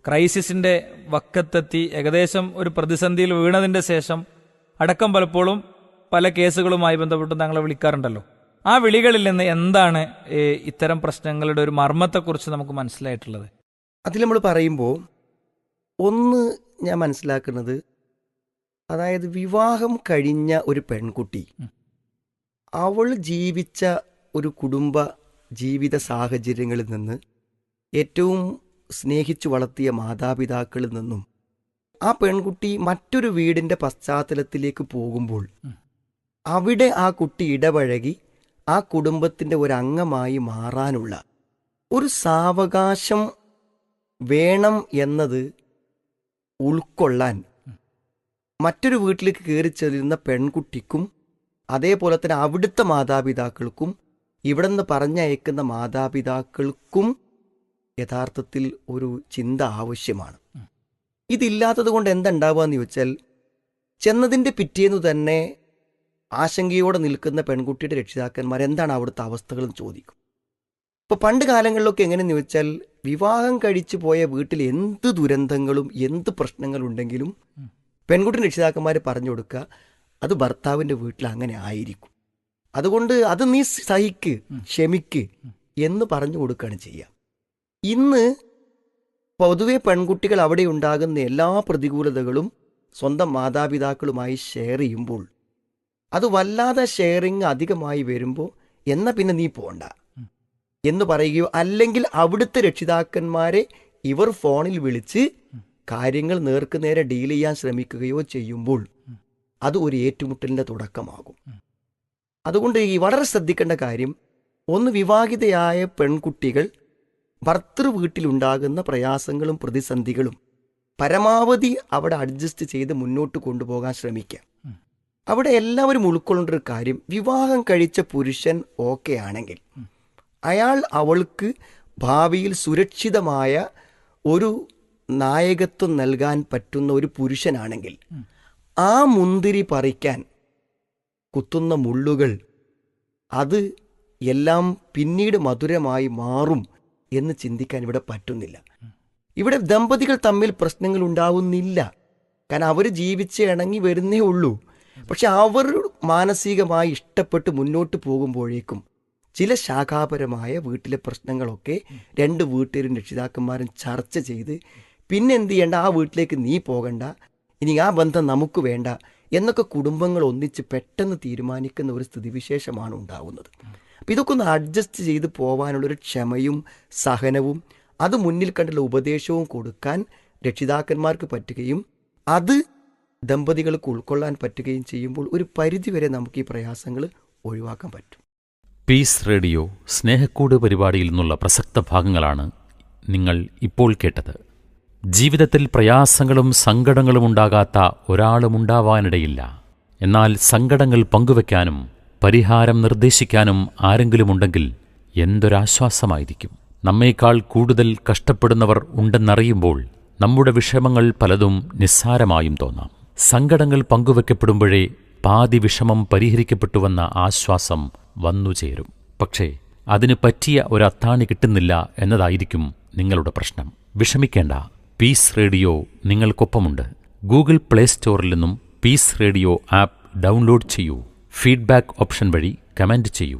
ക്രൈസിസിൻ്റെ വക്കത്തെത്തി ഏകദേശം ഒരു പ്രതിസന്ധിയിൽ വീണതിൻ്റെ ശേഷം അടക്കം പലപ്പോഴും പല കേസുകളുമായി ബന്ധപ്പെട്ട് താങ്കളെ വിളിക്കാറുണ്ടല്ലോ. ആ വിളികളിൽ നിന്ന് എന്താണ് ഇത്തരം പ്രശ്നങ്ങളുടെ ഒരു മർമ്മത്തെക്കുറിച്ച് നമുക്ക് മനസ്സിലായിട്ടുള്ളത്? അതിൽ നമ്മൾ പറയുമ്പോൾ ഒന്ന് ഞാൻ മനസ്സിലാക്കുന്നത്, അതായത് വിവാഹം കഴിഞ്ഞ ഒരു പെൺകുട്ടി അവൾ ജീവിച്ച ഒരു കുടുംബ ജീവിത സാഹചര്യങ്ങളിൽ നിന്ന്, ഏറ്റവും സ്നേഹിച്ചു വളർത്തിയ മാതാപിതാക്കളിൽ നിന്നും ആ പെൺകുട്ടി മറ്റൊരു വീടിൻ്റെ പശ്ചാത്തലത്തിലേക്ക് പോകുമ്പോൾ അവിടെ ആ കുട്ടി ഇടപഴകി ആ കുടുംബത്തിൻ്റെ ഒരംഗമായി മാറാനുള്ള ഒരു സാവകാശം വേണം എന്നത് ഉൾക്കൊള്ളാൻ മറ്റൊരു വീട്ടിലേക്ക് കയറി ചെല്ലുന്ന പെൺകുട്ടിക്കും അതേപോലെ തന്നെ അവിടുത്തെ മാതാപിതാക്കൾക്കും ഇവിടെ നിന്ന് പറഞ്ഞയക്കുന്ന മാതാപിതാക്കൾക്കും യഥാർത്ഥത്തിൽ ഒരു ചിന്ത ആവശ്യമാണ്. ഇതില്ലാത്തത് കൊണ്ട് എന്തുണ്ടാവുക എന്ന് ചോദിച്ചാൽ, ചെന്നതിൻ്റെ പിറ്റേന്ന് തന്നെ ആശങ്കയോടെ നിൽക്കുന്ന പെൺകുട്ടിയുടെ രക്ഷിതാക്കന്മാർ എന്താണ് അവിടുത്തെ അവസ്ഥകളെന്ന് ചോദിക്കും. ഇപ്പോൾ പണ്ട് കാലങ്ങളിലൊക്കെ എങ്ങനെയെന്ന് ചോദിച്ചാൽ, വിവാഹം കഴിച്ചു പോയ വീട്ടിൽ എന്ത് ദുരന്തങ്ങളും എന്ത് പ്രശ്നങ്ങളുണ്ടെങ്കിലും പെൺകുട്ടിയുടെ രക്ഷിതാക്കന്മാർ പറഞ്ഞു കൊടുക്കുക, അത് ഭർത്താവിൻ്റെ വീട്ടിൽ അങ്ങനെ ആയിരിക്കും, അതുകൊണ്ട് അത് നീ സഹിക്ക്, ക്ഷമിക്ക് എന്ന് പറഞ്ഞു കൊടുക്കുകയാണ് ചെയ്യുക. ഇന്ന് പൊതുവെ പെൺകുട്ടികൾ അവിടെ ഉണ്ടാകുന്ന എല്ലാ പ്രതികൂലതകളും സ്വന്തം മാതാപിതാക്കളുമായി ഷെയർ ചെയ്യുമ്പോൾ അത് വല്ലാതെ ഷെയറിങ് അധികമായി വരുമ്പോൾ എന്നാൽ പിന്നെ നീ പോണ്ട എന്ന് പറയുകയോ, അല്ലെങ്കിൽ അവിടുത്തെ രക്ഷിതാക്കന്മാരെ ഇവർ ഫോണിൽ വിളിച്ച് കാര്യങ്ങൾ നേർക്കുനേരെ ഡീൽ ചെയ്യാൻ ശ്രമിക്കുകയോ ചെയ്യുമ്പോൾ അത് ഒരു ഏറ്റുമുട്ടലിൻ്റെ തുടക്കമാകും. അതുകൊണ്ട് ഈ വളരെ ശ്രദ്ധിക്കേണ്ട കാര്യം, ഒന്ന്, വിവാഹിതയായ പെൺകുട്ടികൾ ഭർത്തൃ വീട്ടിലുണ്ടാകുന്ന പ്രയാസങ്ങളും പ്രതിസന്ധികളും പരമാവധി അവിടെ അഡ്ജസ്റ്റ് ചെയ്ത് മുന്നോട്ട് കൊണ്ടുപോകാൻ ശ്രമിക്കാം. അവിടെ എല്ലാവരും ഉൾക്കൊള്ളേണ്ട ഒരു കാര്യം, വിവാഹം കഴിച്ച പുരുഷൻ ഓക്കെ ആണെങ്കിൽ അയാൾ അവൾക്ക് ഭാവിയിൽ സുരക്ഷിതമായ ഒരു നായകത്വം നൽകാൻ പറ്റുന്ന ഒരു പുരുഷനാണെങ്കിൽ ആ മുന്തിരി പറിക്കാൻ കുത്തുന്ന മുള്ളുകൾ അത് എല്ലാം പിന്നീട് മധുരമായി മാറും എന്ന് ചിന്തിക്കാൻ ഇവിടെ പറ്റുന്നില്ല. ഇവിടെ ദമ്പതികൾ തമ്മിൽ പ്രശ്നങ്ങൾ ഉണ്ടാവുന്നില്ല, കാരണം അവർ ജീവിച്ച് ഇണങ്ങി വരുന്നേ ഉള്ളൂ. പക്ഷെ അവർ മാനസികമായി ഇഷ്ടപ്പെട്ട് മുന്നോട്ട് പോകുമ്പോഴേക്കും ചില ശാഖാപരമായ വീട്ടിലെ പ്രശ്നങ്ങളൊക്കെ രണ്ട് വീട്ടുകാരും രക്ഷിതാക്കന്മാരും ചർച്ച ചെയ്ത് പിന്നെ എന്ത് ചെയ്യേണ്ട, ആ വീട്ടിലേക്ക് നീ പോകണ്ട, ഇനി ആ ബന്ധം നമുക്ക് വേണ്ട എന്നൊക്കെ കുടുംബങ്ങൾ ഒന്നിച്ച് പെട്ടെന്ന് തീരുമാനിക്കുന്ന ഒരു സ്ഥിതിവിശേഷമാണ് ഉണ്ടാവുന്നത്. അപ്പം ഇതൊക്കെ ഒന്ന് അഡ്ജസ്റ്റ് ചെയ്ത് പോകാനുള്ളൊരു ക്ഷമയും സഹനവും അത് മുന്നിൽ കണ്ടുള്ള ഉപദേശവും കൊടുക്കാൻ രക്ഷിതാക്കന്മാർക്ക് പറ്റുകയും അത് ദമ്പതികൾക്ക് ഉൾക്കൊള്ളാൻ പറ്റുകയും ചെയ്യുമ്പോൾ ഒരു പരിധിവരെ നമുക്ക് ഈ പ്രയാസങ്ങൾ ഒഴിവാക്കാൻ പറ്റും. പീസ് റേഡിയോ സ്നേഹക്കൂട് പരിപാടിയിൽ നിന്നുള്ള പ്രസക്ത ഭാഗങ്ങളാണ് നിങ്ങൾ ഇപ്പോൾ കേട്ടത്. ജീവിതത്തിൽ പ്രയാസങ്ങളും സങ്കടങ്ങളും ഉണ്ടാകാത്ത ഒരാളുമുണ്ടാവാനിടയില്ല. എന്നാൽ സങ്കടങ്ങൾ പങ്കുവെക്കാനും പരിഹാരം നിർദ്ദേശിക്കാനും ആരെങ്കിലുമുണ്ടെങ്കിൽ എന്തൊരാശ്വാസമായിരിക്കും. നമ്മേക്കാൾ കൂടുതൽ കഷ്ടപ്പെടുന്നവർ ഉണ്ടെന്നറിയുമ്പോൾ നമ്മുടെ വിഷമങ്ങൾ പലതും നിസ്സാരമായും തോന്നാം. സങ്കടങ്ങൾ പങ്കുവെക്കപ്പെടുമ്പോഴേ പാതി വിഷമം പരിഹരിക്കപ്പെട്ടുവെന്ന ആശ്വാസം വന്നുചേരും. പക്ഷേ അതിന് പറ്റിയ ഒരത്താണി കിട്ടുന്നില്ല എന്നതായിരിക്കും നിങ്ങളുടെ പ്രശ്നം. വിഷമിക്കേണ്ട, പീസ് റേഡിയോ നിങ്ങൾക്കൊപ്പമുണ്ട്. ഗൂഗിൾ പ്ലേ സ്റ്റോറിൽ നിന്നും പീസ് റേഡിയോ ആപ്പ് ഡൗൺലോഡ് ചെയ്യൂ. ഫീഡ്ബാക്ക് ഓപ്ഷൻ വഴി കമന്റ് ചെയ്യൂ.